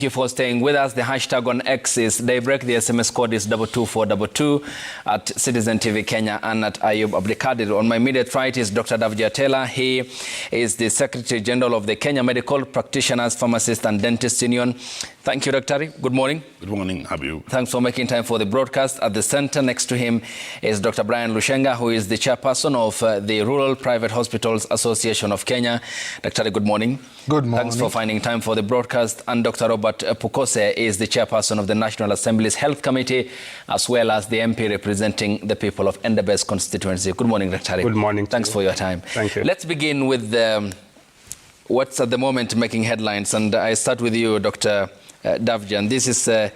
Thank you for staying with us. The hashtag on X is Daybreak. The SMS code is 22422 at Citizen TV Kenya and at Ayub Abdikadir. On my immediate right is Dr. Gov't. He is the Secretary General of the Kenya Medical Practitioners, Pharmacists and Dentists Union. Thank you, Dr. Good morning. Good morning, Habib. Thanks for making time for the broadcast. At the center next to him is Dr. Brian Lushenga, who is the chairperson of the Rural Private Hospitals Association of Kenya. Dr. Good morning. Good morning. Thanks for finding time for the broadcast. And Dr. Robert Pukose is the chairperson of the National Assembly's Health Committee, as well as the MP representing the people of Endabes constituency. Good morning, Dr. Good morning. Thanks for your time. Thank you. Let's begin with what's at the moment making headlines. And I start with you, Dr. Gov't. This is a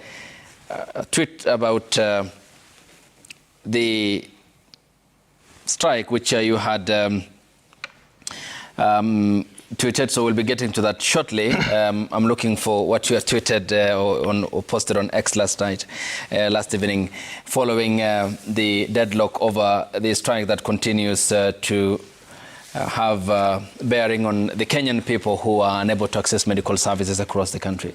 tweet about the strike which you had tweeted, so we'll be getting to that shortly. I'm looking for what you have tweeted or posted on X last evening, following the deadlock over the strike that continues to have bearing on the Kenyan people who are unable to access medical services across the country.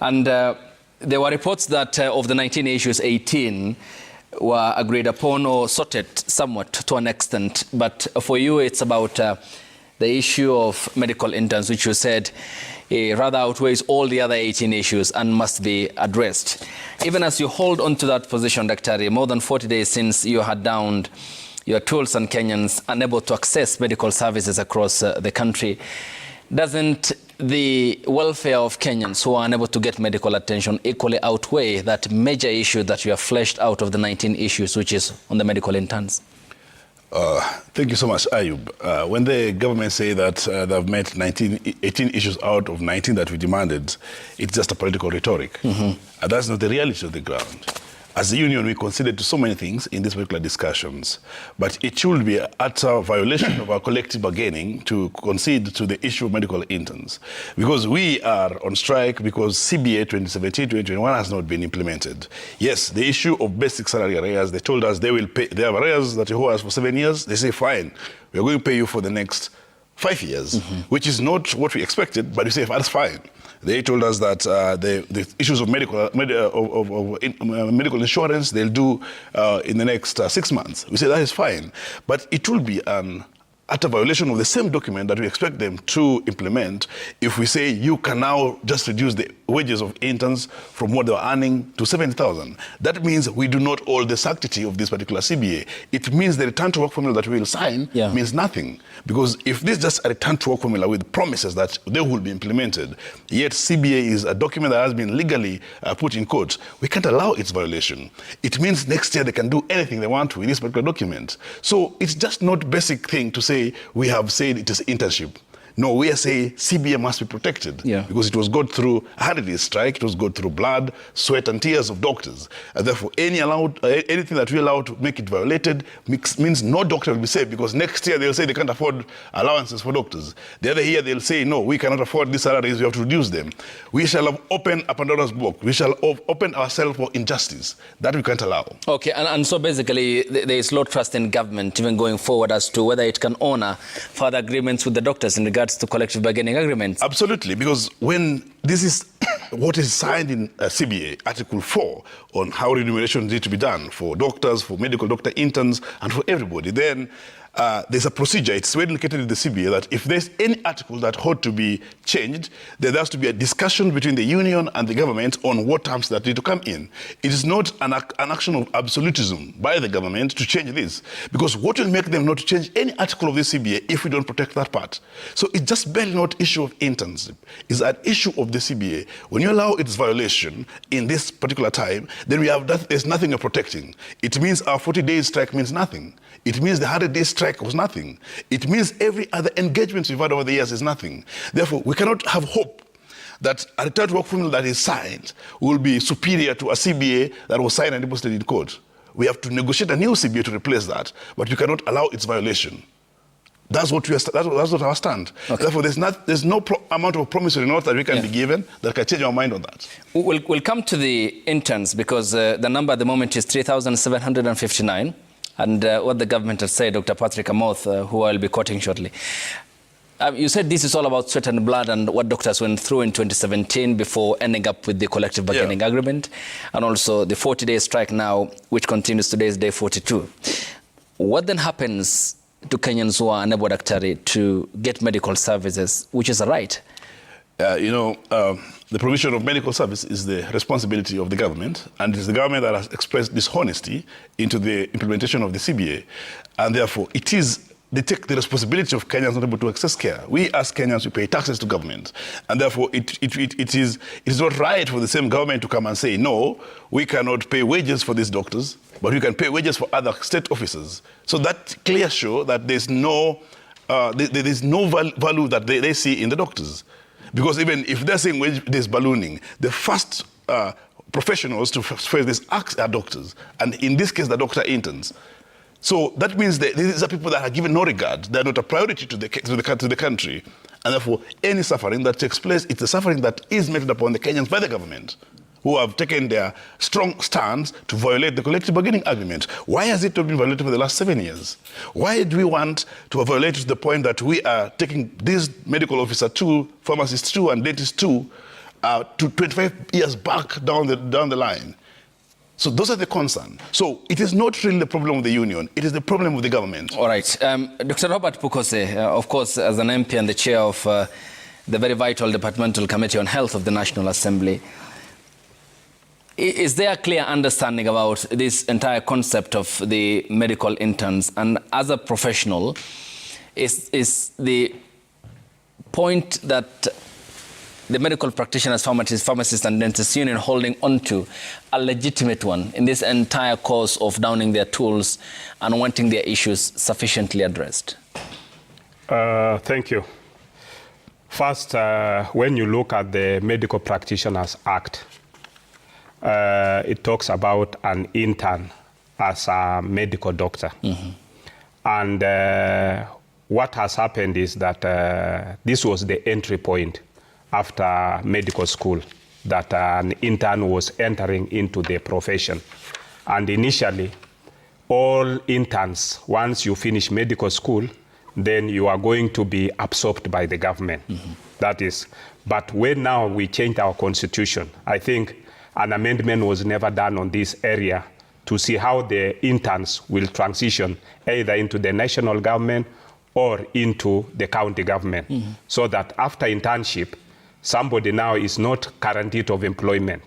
And there were reports that of the 19 issues, 18 were agreed upon or sorted somewhat to an extent. But for you, it's about the issue of medical interns, which you said rather outweighs all the other 18 issues and must be addressed. Even as you hold on to that position, Dr. more than 40 days since you had downed your tools and Kenyans unable to access medical services across the country, doesn't the welfare of Kenyans who are unable to get medical attention equally outweigh that major issue that you have fleshed out of the 19 issues, which is on the medical interns? Thank you so much, Ayub. When the government say that they've met 18 issues out of 19 that we demanded, it's just a political rhetoric. That's not the reality of the ground. As a union, we conceded to so many things in these particular discussions, but it should be an utter violation of our collective bargaining to concede to the issue of medical interns. Because we are on strike because CBA 2017-2021 has not been implemented. Yes, the issue of basic salary arrears, they told us they will pay, they have arrears that you owe us for 7 years. They say, fine, we're going to pay you for the next 5 years, which is not what we expected, but we say, that's fine. They told us that the issues of medical insurance, they'll do in the next 6 months. We say that is fine, but it will be an utter violation of the same document that we expect them to implement if we say you can now just reduce the wages of interns from what they are earning to 70,000. That means we do not hold the sanctity of this particular CBA. It means the return to work formula that we will sign means nothing. Because if this is just a return to work formula with promises that they will be implemented, yet CBA is a document that has been legally put in court, we can't allow its violation. It means next year they can do anything they want to with this particular document. So it's just not basic thing to say we have said it is internship. No, we are saying CBA must be protected because it was got through a 100-day strike, it was got through blood, sweat and tears of doctors. And therefore, anything that we allow to make it violated means no doctor will be safe, because next year they'll say they can't afford allowances for doctors. The other year they'll say, no, we cannot afford these salaries, we have to reduce them. We shall have opened a Pandora's box. We shall open ourselves for injustice. That we can't allow. Okay, and so basically there is low trust in government even going forward as to whether it can honor further agreements with the doctors in regards to collective bargaining agreements. Absolutely, because when this is what is signed in CBA, Article 4, on how remuneration needs to be done for doctors, for medical doctor interns, and for everybody, then there's a procedure. It's well indicated in the CBA that if there's any article that ought to be changed, there has to be a discussion between the union and the government on what terms that need to come in. It is not an action of absolutism by the government to change this, because what will make them not to change any article of the CBA if we don't protect that part? So it's just barely not issue of internship. It's an issue of the CBA. When you allow its violation in this particular time, then we have that, there's nothing you're protecting. It means our 40-day strike means nothing. It means the 100-day strike was nothing. It means every other engagement we've had over the years is nothing. Therefore, we cannot have hope that a return to work formula that is signed will be superior to a CBA that was signed and deposited in court. We have to negotiate a new CBA to replace that, but you cannot allow its violation. That's what our stand. Okay. Therefore, there's no amount of promissory note that we can be given that can change our mind on that. We'll come to the interns, because the number at the moment is 3,759. And what the government has said, Dr. Patrick Amoth, who I'll be quoting shortly. You said this is all about sweat and blood and what doctors went through in 2017 before ending up with the collective bargaining agreement, and also the 40-day strike now, which continues. Today is day 42. What then happens to Kenyans who are unable to get medical services, which is a right? The provision of medical service is the responsibility of the government, and it is the government that has expressed dishonesty into the implementation of the CBA, and therefore they take the responsibility of Kenyans not able to access care. We as Kenyans, we pay taxes to government, and therefore it is not right for the same government to come and say, no, we cannot pay wages for these doctors, but we can pay wages for other state officers. So that clearly shows that there's no value that they see in the doctors. Because even if they're saying there's ballooning, the first professionals to face this act are doctors, and in this case, the doctor interns. So that means that these are people that are given no regard. They're not a priority to the country. And therefore, any suffering that takes place, it's a suffering that is meted upon the Kenyans by the government, who have taken their strong stance to violate the collective bargaining agreement. Why has it not been violated for the last 7 years? Why do we want to violate it to the point that we are taking these medical officers too, pharmacists too, and dentists too, to 25 years back down the line? So those are the concerns. So it is not really the problem of the union. It is the problem of the government. All right. Dr. Robert Pukose, of course, as an MP and the chair of the very vital Departmental Committee on Health of the National Assembly, is there a clear understanding about this entire concept of the medical interns? And as a professional, is the point that the medical practitioners, pharmacists and dentists union holding on to a legitimate one in this entire course of downing their tools and wanting their issues sufficiently addressed? Thank you. First, when you look at the Medical Practitioners Act, it talks about an intern as a medical doctor. Mm-hmm. And what has happened is that this was the entry point after medical school, that an intern was entering into the profession. And initially, all interns, once you finish medical school, then you are going to be absorbed by the government. Mm-hmm. That is, but when now we changed our constitution, I think an amendment was never done on this area to see how the interns will transition either into the national government or into the county government. Mm-hmm. So that after internship, somebody now is not guaranteed of employment.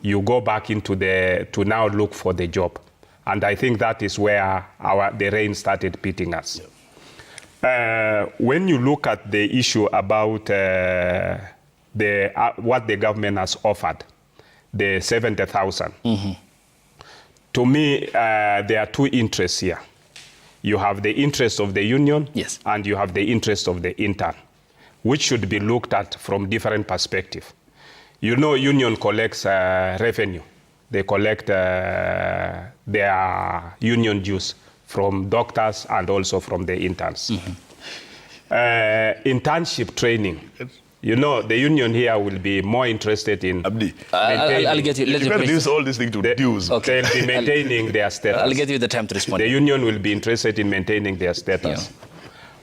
You go back into to now look for the job. And I think that is where the rain started beating us. Yeah. When you look at the issue about what the government has offered, the 70,000, mm-hmm. To me, there are two interests here. You have the interest of the union, yes, and you have the interest of the intern, which should be looked at from different perspectives. You know, union collects revenue. They collect their union dues from doctors and also from the interns. Mm-hmm. Internship training. You know, the union here will be more interested in Abdi. I'll get you. You can reduce all these things to dues. Okay. They'll be maintaining their status. I'll get you the time to respond. The union will be interested in maintaining their status. Yeah.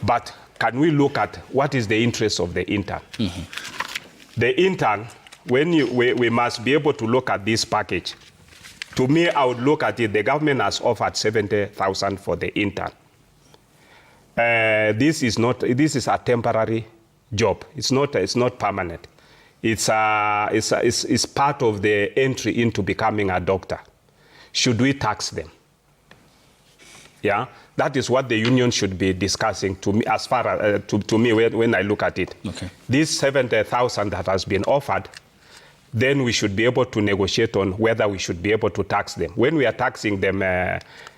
But can we look at what is the interest of the intern? Mm-hmm. The intern, we must be able to look at this package. To me, I would look at it, the government has offered 70,000 for the intern. This is a temporary job. It's not permanent. It's part of the entry into becoming a doctor. Should we tax them? Yeah, that is what the union should be discussing to me, as far as to me when I look at it. Okay. This 70,000 that has been offered, then we should be able to negotiate on whether we should be able to tax them. When we are taxing them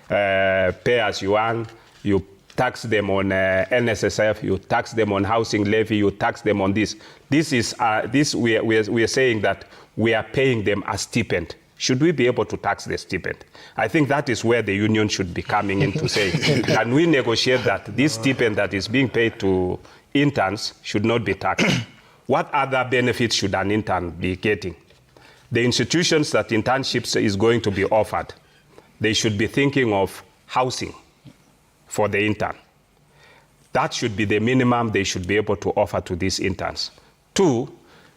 pay as you earn, you tax them on NSSF, you tax them on housing levy, you tax them on this. We are saying that we are paying them a stipend. Should we be able to tax the stipend? I think that is where the union should be coming in to say, can we negotiate that this stipend that is being paid to interns should not be taxed? What other benefits should an intern be getting? The institutions that internships is going to be offered, they should be thinking of housing for the intern. That should be the minimum they should be able to offer to these interns. 2,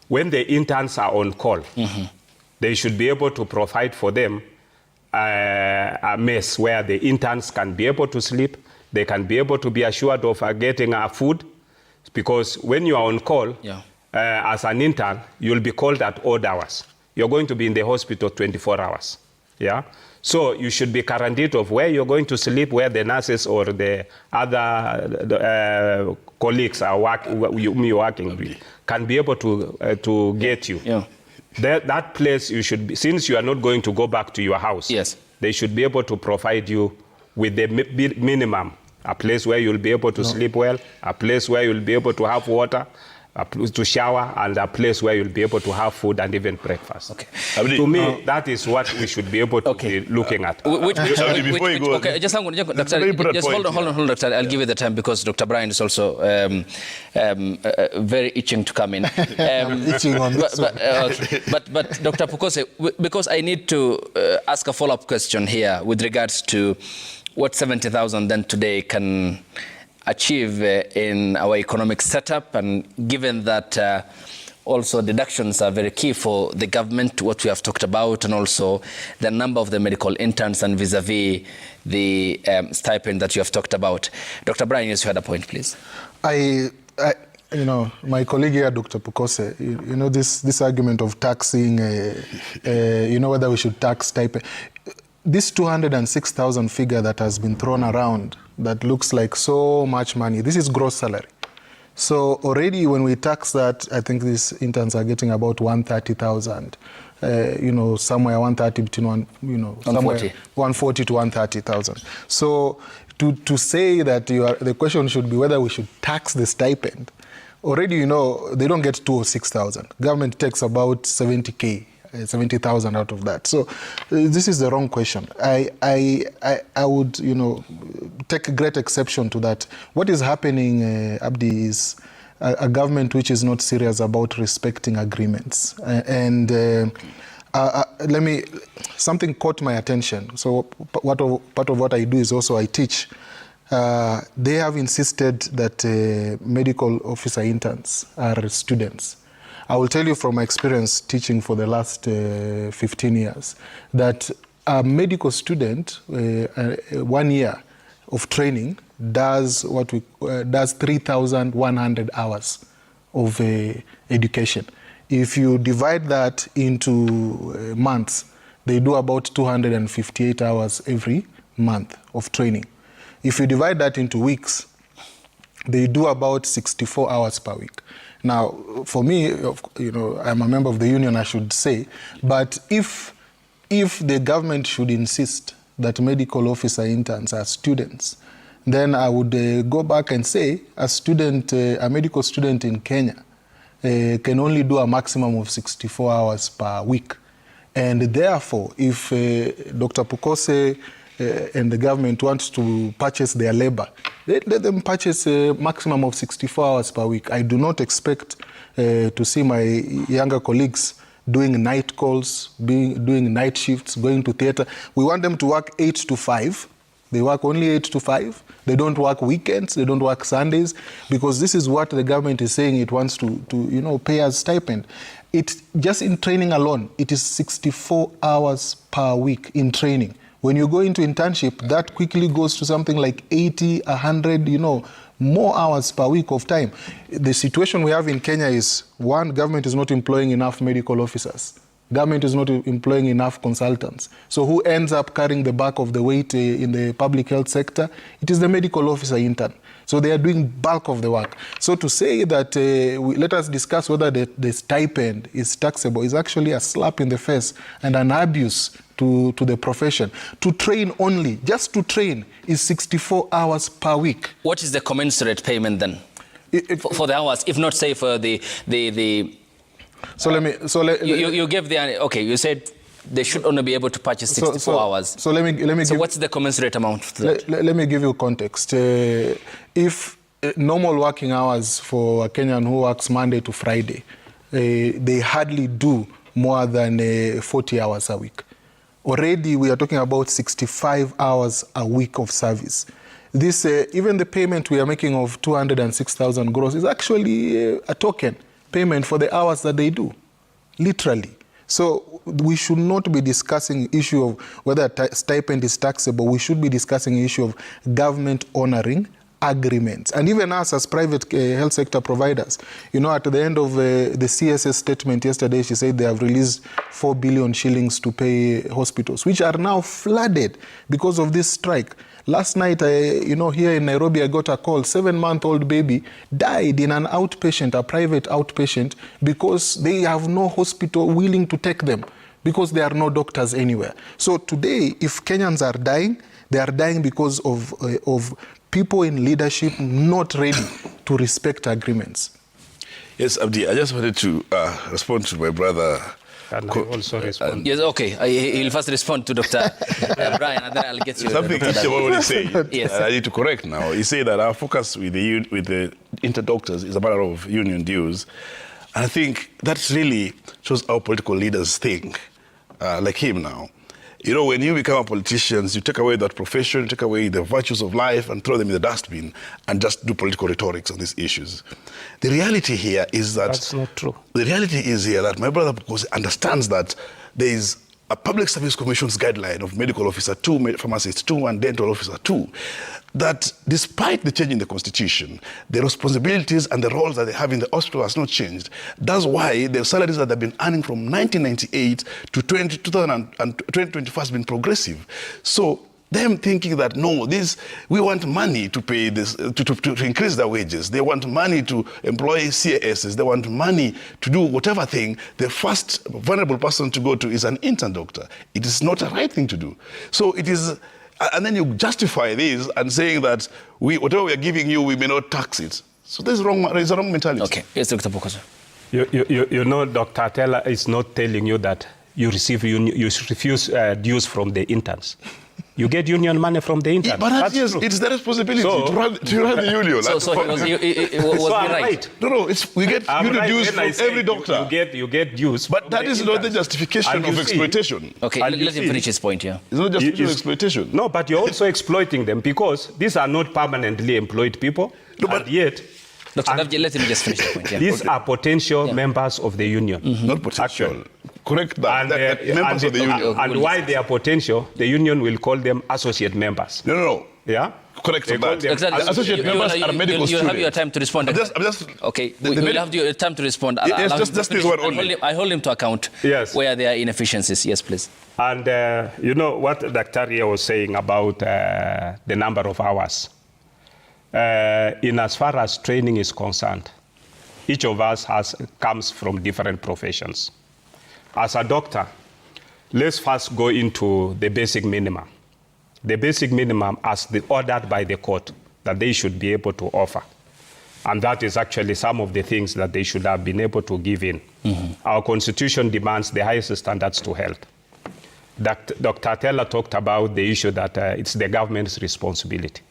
when the interns are on call, they should be able to provide for them a mess where the interns can be able to sleep, they can be able to be assured of getting food, because when you are on call, as an intern, you'll be called at odd hours. You're going to be in the hospital 24 hours. Yeah. So you should be guaranteed of where you're going to sleep, where the nurses or the other colleagues are working with can be able to get you. Yeah. That place you should be, since you are not going to go back to your house, they should be able to provide you with the minimum, a place where you'll be able to sleep well, a place where you'll be able to have water, a place to shower, and a place where you'll be able to have food and even breakfast. Okay. To me, that is what we should be able to be looking at. Just hold on, Doctor. I'll give you the time because Dr. Brian is also very itching to come in. But Dr. Pukose, because I need to ask a follow-up question here with regards to what 70,000 then today can achieve in our economic setup, and given that also deductions are very key for the government, what we have talked about, and also the number of the medical interns and vis-a-vis the stipend that you have talked about. Dr. Brian, yes, you had a point, please. You know, my colleague here, Dr. Pukose, you know, this argument of taxing, you know, whether we should tax stipend. This 206,000 figure that has been thrown around, that looks like so much money, this is gross salary. So already when we tax that, I think these interns are getting about 130,000. You know, somewhere 130 between 140 to 130,000. So to say that the question should be whether we should tax the stipend. Already, you know, they don't get 206,000. Government takes about 70,000 out of that. So this is the wrong question. I would, you know, take great exception to that. What is happening, Abdi, is a government which is not serious about respecting agreements. Something caught my attention. So part of what I do is also I teach. They have insisted that medical officer interns are students. I will tell you from my experience teaching for the last 15 years that a medical student, 1 year of training does 3,100 hours of education. If you divide that into months, they do about 258 hours every month of training. If you divide that into weeks, they do about 64 hours per week. Now, for me, you know, I'm a member of the union, I should say, but if the government should insist that medical officer interns are students, then I would go back and say a medical student in Kenya can only do a maximum of 64 hours per week. And therefore, if Dr. Pukose and the government wants to purchase their labor, let them purchase a maximum of 64 hours per week. I do not expect to see my younger colleagues doing night calls, doing night shifts, going to theater. We want them to work 8 to 5. They work only 8 to 5. They don't work weekends. They don't work Sundays, because this is what the government is saying it wants to you know, pay as stipend. It's just in training alone, it is 64 hours per week in training. When you go into internship, that quickly goes to something like 80, 100, you know, more hours per week of time. The situation we have in Kenya is, one, government is not employing enough medical officers. Government is not employing enough consultants. So who ends up carrying the bulk of the weight in the public health sector? It is the medical officer intern. So they are doing bulk of the work. So to say that let us discuss whether the stipend is taxable is actually a slap in the face and an abuse to the profession. To train only, just to train, is 64 hours per week. What is the commensurate payment then for the hours, if not say for the you give the, okay, you said they should only be able to purchase 64 hours. So let me give, what's the commensurate amount for that? Let me give you context. If normal working hours for a Kenyan who works Monday to Friday, they hardly do more than 40 hours a week. Already we are talking about 65 hours a week of service. this even the payment we are making of 206,000 gross is actually a token payment for the hours that they do, literally. So we should not be discussing issue of whether a stipend is taxable. We should be discussing issue of government honoring agreements. And even us as private health sector providers, you know, at the end of the CSS statement yesterday, she said they have released 4 billion shillings to pay hospitals, which are now flooded because of this strike. Last night, you know, here in Nairobi, I got a call, 7-month-old baby died in an outpatient, a private outpatient, because they have no hospital willing to take them, because there are no doctors anywhere. So today, if Kenyans are dying, they are dying because of people in leadership not ready to respect agreements. Yes, Abdi, I just wanted to respond to my brother. And I also respond. Yes, okay. He'll first respond to Dr. Brian, and then I'll get you. Something Christian already said. Yes. I need to correct now. He said that our focus with the inter-doctors is a matter of union dues. And I think that really shows how political leaders think, like him now. You know, when you become a politician, you take away that profession, you take away the virtues of life and throw them in the dustbin and just do political rhetorics on these issues. The reality here is that... That's not true. The reality is here that my brother understands that there is a Public Service Commission's guideline of medical officer 2, pharmacist 2, and dental officer 2, that despite the change in the constitution, the responsibilities and the roles that they have in the hospital has not changed. That's why the salaries that they've been earning from 1998 to 2024 has been progressive. So them thinking that, no, we want money to pay this, to increase their wages. They want money to employ CASs. They want money to do whatever thing. The first vulnerable person to go to is an intern doctor. It is not a right thing to do. So it is, and then you justify this and saying that whatever we are giving you, we may not tax it. So this is wrong. It's a wrong mentality. Okay, yes, Dr. Pokoso. You know, Dr. Taylor is not telling you that you refuse dues from the interns. You get union money from the interns. Yeah, but yes, it's the responsibility to run the union. Was he right? No, we get union dues from every doctor. You get dues. But that is not the justification of exploitation. Okay, let him finish his point here. It's not justification of exploitation. No, but you're also exploiting them because these are not permanently employed people. No, but yet... Dr. let him just finish the point. Yeah. These are potential members of the union. Not potential. Correct that. Members of the union. And why they are potential, the union will call them associate members. No. Yeah? Correct that. Associate members are medical students. You'll have your time to respond. Okay, we'll have your time to respond. Yes, just this one only. I hold him to account where there are inefficiencies. Yes, please. And you know what Dr. Ria was saying about the number of hours. In as far as training is concerned, each of us comes from different professions. As a doctor, let's first go into the basic minimum. The basic minimum as ordered by the court that they should be able to offer. And that is actually some of the things that they should have been able to give in. Our constitution demands the highest standards to health. Dr. Taylor talked about the issue that it's the government's responsibility.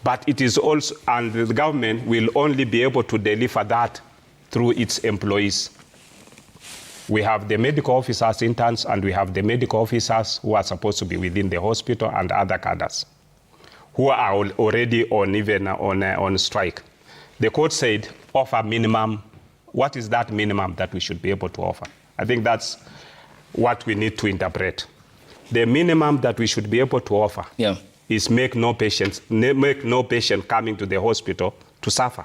But it is also, and the government will only be able to deliver that through its employees. We have the medical officers, interns, and we have the medical officers who are supposed to be within the hospital and other cadres who are already on strike. The court said offer minimum. What is that minimum that we should be able to offer? I think that's what we need to interpret. The minimum that we should be able to offer is make no patient coming to the hospital to suffer,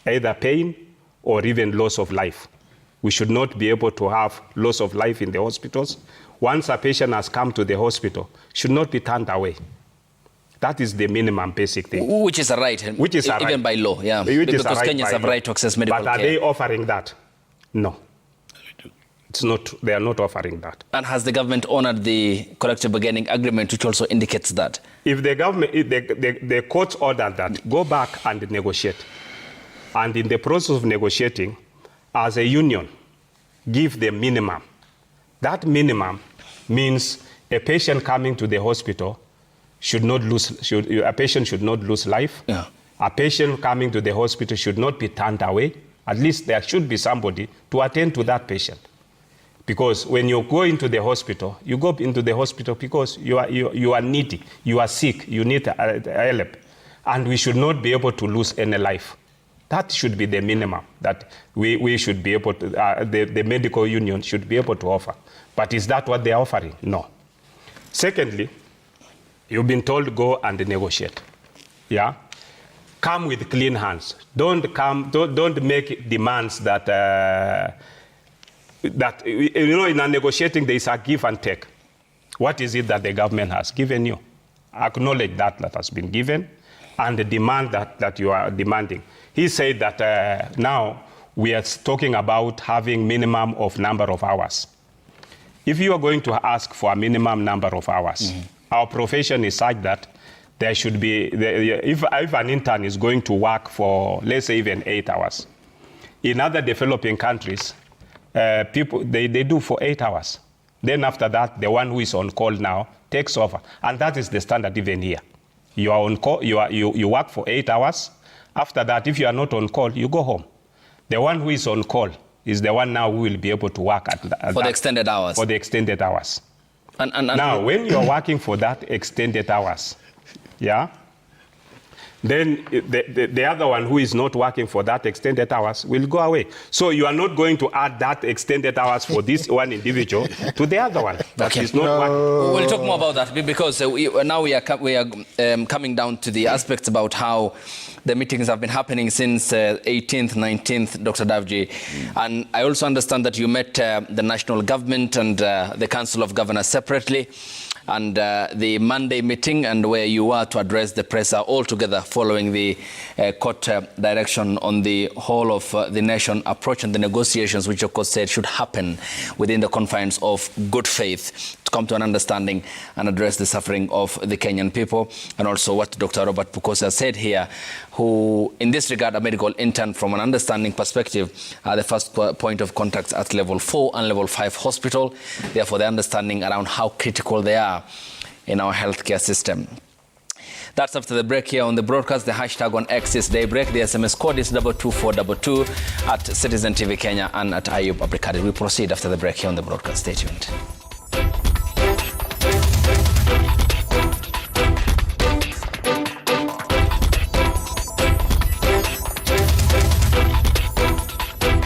either pain or even loss of life. We should not be able to have loss of life in the hospitals. Once a patient has come to the hospital, should not be turned away. That is the minimum basic thing. Which is a right, even by law, because Kenyans have right to access medical care. But are they offering that? No. It's not. They are not offering that. And has the government honored the collective bargaining agreement, which also indicates that? If the government, the court ordered that, go back and negotiate. And in the process of negotiating, as a union, give the minimum. That minimum means a patient coming to the hospital a patient should not lose life. A patient coming to the hospital should not be turned away. At least there should be somebody to attend to that patient. Because when you go into the hospital, you go into the hospital because you are needy, you are sick, you need help. And we should not be able to lose any life. That should be the minimum that we should be able to, the medical union should be able to offer. But is that what they're offering? No. Secondly, you've been told to go and negotiate. Yeah? Come with clean hands. Don't make demands that, in a negotiating, there is a give and take. What is it that the government has given you? Acknowledge that has been given, and the demand that you are demanding. He said that now we are talking about having minimum of number of hours. If you are going to ask for a minimum number of hours, our profession is such that there should be, if an intern is going to work for, let's say, even 8 hours, in other developing countries, people, they do for 8 hours. Then after that, the one who is on call now takes over. And that is the standard even here. You are on call, you work for 8 hours. After that, if you are not on call, you go home. The one who is on call is the one now who will be able to work for the extended hours. For the extended hours. And now, when you are working for that extended hours, yeah, then the other one who is not working for that extended hours will go away. So you are not going to add that extended hours for this one individual to the other one. That is not working. We'll talk more about that because now we are coming down to the aspects about how the meetings have been happening since 18th, 19th, Dr. Davji. And I also understand that you met the national government and the Council of Governors separately, and the Monday meeting, and where you are to address the press are all together following the court direction on the whole of the nation approach and the negotiations, which of course said should happen within the confines of good faith to come to an understanding and address the suffering of the Kenyan people. And also what Dr. Robert Pukosa said here, who in this regard a medical intern from an understanding perspective are the first point of contacts at level 4 and level 5 hospital, therefore the understanding around how critical they are in our healthcare system. That's after the break here on the broadcast. The hashtag on X is Daybreak. The SMS code is 22422 at Citizen TV Kenya and at Ayub Abdulkadir. We proceed after the break here on the broadcast. Stay tuned.